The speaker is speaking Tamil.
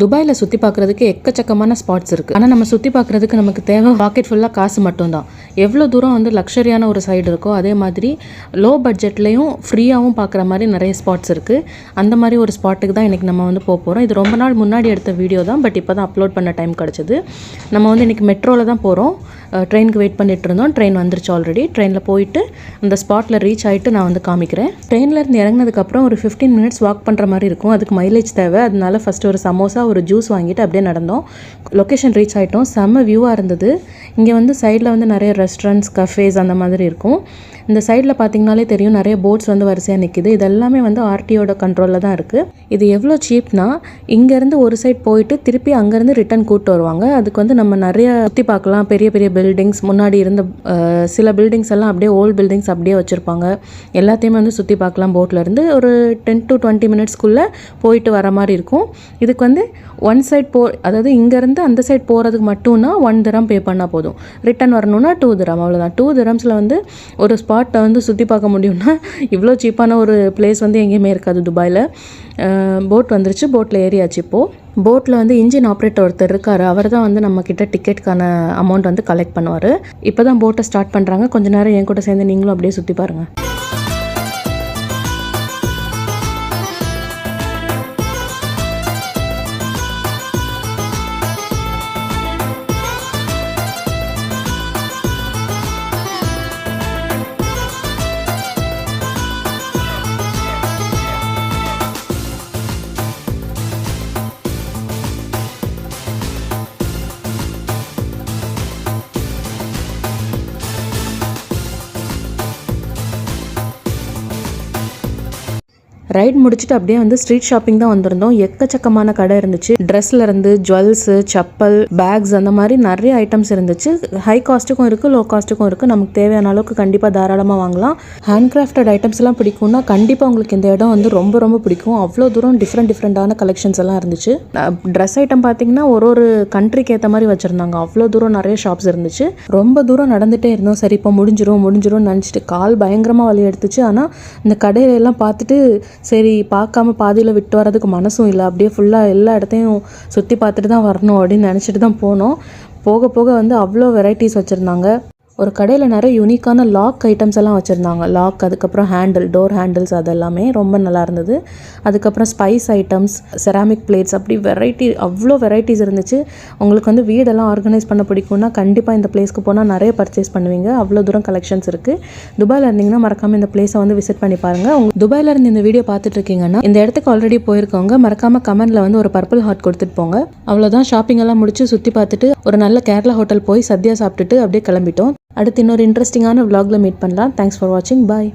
துபாயில் சுற்றி பார்க்குறதுக்கு எக்கச்சக்கமான ஸ்பாட்ஸ் இருக்குது. ஆனால் நம்ம சுற்றி பார்க்குறதுக்கு நமக்கு தேவை பாக்கெட் ஃபுல்லாக காசு மட்டும்தான். எவ்வளோ தூரம் வந்து லக்ஸரியான ஒரு சைடு இருக்கோ அதே மாதிரி லோ பட்ஜெட்லேயும் ஃப்ரீயாகவும் பார்க்குற மாதிரி நிறைய ஸ்பாட்ஸ் இருக்குது. அந்த மாதிரி ஒரு ஸ்பாட்டுக்கு தான் இன்றைக்கி நம்ம வந்து போக போகிறோம். இது ரொம்ப நாள் முன்னாடி எடுத்த வீடியோ தான், பட் இப்போ தான் அப்லோட் பண்ண டைம் கிடச்சிது. நம்ம வந்து இன்றைக்கி மெட்ரோவில் தான் போகிறோம். ட்ரெயினுக்கு வெயிட் பண்ணிட்டு இருந்தோம். ட்ரெயின் வந்துருச்சு ஆல்ரெடி. ட்ரெயினில் போயிட்டு அந்த ஸ்பாட்டில் ரீச் ஆகிட்டு நான் வந்து காமிக்கிறேன். ட்ரெயின்லேருந்து இறங்கினதுக்கப்புறம் ஒரு 15 மினிட்ஸ் வாக் பண்ணுற மாதிரி இருக்கும். அதுக்கு மைலேஜ் தேவை. அதனால ஃபஸ்ட்டு ஒரு சமோசா ஒரு ஜூஸ் வாங்கிட்டு அப்படியே நடந்தோம். லொக்கேஷன் ரீச் ஆகிட்டோம். செம்ம வியூவாக இருந்தது. இங்கே வந்து சைடில் வந்து நிறைய ரெஸ்டாரண்ட்ஸ், கஃபேஸ் அந்த மாதிரி இருக்கும். இந்த சைடில் பார்த்தீங்கனாலே தெரியும் நிறைய போட்ஸ் வந்து வரிசையாக நிற்கிது. இது எல்லாமே வந்து ஆர்டிஓட கண்ட்ரோலில் தான் இருக்குது. இது எவ்வளோ சீப்னா இங்கேருந்து ஒரு சைட் போயிட்டு திருப்பி அங்கேருந்து ரிட்டன் கூப்பிட்டு வருவாங்க. அதுக்கு வந்து நம்ம நிறைய சுற்றி பார்க்கலாம். பெரிய பெரிய பில்டிங்ஸ், முன்னாடி இருந்த சில பில்டிங்ஸ் எல்லாம் அப்படியே ஓல்டு பில்டிங்ஸ் அப்படியே வச்சுருப்பாங்க. எல்லாத்தையுமே வந்து சுற்றி பார்க்கலாம். போட்லேருந்து ஒரு 10 to 20 மினிட்ஸ்க்குள்ளே போயிட்டு வர மாதிரி இருக்கும். இதுக்கு வந்து ஒன் சைட் அதாவது இங்கேருந்து அந்த சைட் போகிறதுக்கு மட்டும்னா 1 திரம் பே பண்ணால் போதும். ரிட்டன் வரணும்னா 2 திரம், அவ்வளோதான். 2 திரம்ஸில் வந்து ஒரு ஸ்பாட்டை வந்து சுற்றி பார்க்க முடியும்னா இவ்வளோ சீப்பான ஒரு பிளேஸ் வந்து எங்கேயுமே இருக்காது துபாயில். போட் வந்துருச்சு. போட்டில் ஏறியாச்சு. இப்போது போட்டில் வந்து இன்ஜின் ஆப்ரேட்டர் ஒருத்தர் இருக்கார். அவர் தான் வந்து நம்மக்கிட்ட டிக்கெட்டுக்கான அமௌண்ட் வந்து கலெக்ட் பண்ணுவார். இப்போ தான் போட்டை ஸ்டார்ட் பண்ணுறாங்க. கொஞ்ச நேரம் என் கூட சேர்ந்து நீங்களும் அப்படியே சுற்றி பாருங்கள். ரைட் முடிச்சுட்டு அப்படியே வந்து ஸ்ட்ரீட் ஷாப்பிங் தான் வந்திருந்தோம். எக்கச்சக்கமான கடை இருந்துச்சு. ட்ரெஸ்லேருந்து ஜுவல்ஸு, செப்பல், பேக்ஸ் அந்த மாதிரி நிறைய ஐட்டம்ஸ் இருந்துச்சு. ஹை காஸ்ட்டுக்கும் இருக்குது, லோ காஸ்ட்டுக்கும் இருக்குது. நமக்கு தேவையான அளவுக்கு கண்டிப்பாக தாராளமாக வாங்கலாம். ஹேண்ட் கிராஃப்டட் ஐட்டம்ஸ்லாம் பிடிக்கும்னா கண்டிப்பாக உங்களுக்கு இந்த இடம் வந்து ரொம்ப ரொம்ப பிடிக்கும். அவ்வளோ தூரம் டிஃப்ரெண்டான கலெக்ஷன்ஸ் எல்லாம் இருந்துச்சு. ட்ரெஸ் ஐட்டம் பார்த்தீங்கன்னா ஒரு கண்ட்ரிக்கு ஏற்ற மாதிரி வச்சுருந்தாங்க. அவ்வளோ தூரம் நிறைய ஷாப்ஸ் இருந்துச்சு. ரொம்ப தூரம் நடந்துகிட்டே இருந்தோம். சரி இப்போ முடிஞ்சிரும்னு நினச்சிட்டு கால் பயங்கரமாக வலி எடுத்துச்சு. ஆனால் இந்த கடையிலெல்லாம் பார்த்துட்டு சரி பார்க்காம பாதியில் விட்டு வரதுக்கு மனசும் இல்லை. அப்படியே ஃபுல்லாக எல்லா இடத்தையும் சுற்றி பார்த்துட்டு தான் வரணும் அப்படின்னு நினச்சிட்டு தான் போனோம். போக போக வந்து அவ்வளோ வெரைட்டிஸ் வச்சுருந்தாங்க. ஒரு கடையில் நிறைய யூனிக்கான லாக் ஐட்டம்ஸ் எல்லாம் வச்சுருந்தாங்க. லாக், அதுக்கப்புறம் டோர் ஹேண்டில்ஸ், அதெல்லாமே ரொம்ப நல்லா இருந்தது. அதுக்கப்புறம் ஸ்பைஸ் ஐட்டம்ஸ், செராமிக் பிளேட்ஸ், அப்படி அவ்வளோ வெரைட்டிஸ் இருந்துச்சு. உங்களுக்கு வந்து வீடெல்லாம் ஆர்கனைஸ் பண்ண பிடிக்கும்னா கண்டிப்பாக இந்த பிளேஸ்க்கு போனால் நிறைய பர்ச்சேஸ் பண்ணுவீங்க. அவ்வளோ தூரம் கலெக்ஷன்ஸ் இருக்குது. துபாயில் இருந்தீங்கன்னா மறக்காமல் இந்த பிளேஸை வந்து விசிட் பண்ணி பாருங்கள். துபாயில் இருந்து இந்த வீடியோ பார்த்துட்டு இருக்கீங்கன்னா இந்த இடத்துக்கு ஆல்ரெடி போயிருக்கவங்க மறக்காமல் கமெண்ட்டில் வந்து ஒரு பர்பிள் ஹார்ட் கொடுத்துட்டு போங்க. அவ்வளோதான். ஷாப்பிங் எல்லாம் முடிச்சு சுற்றி பார்த்துட்டு ஒரு நல்ல கேரளா ஹோட்டல் போய் சத்யா சாப்பிட்டுட்டு அப்படியே கிளம்பிட்டோம். அடுத்து இன்னொரு இன்ட்ரெஸ்டிங்கான vlogல மீட் பண்ணலாம். தேங்க்ஸ் ஃபார் வாட்சிங். பாய்.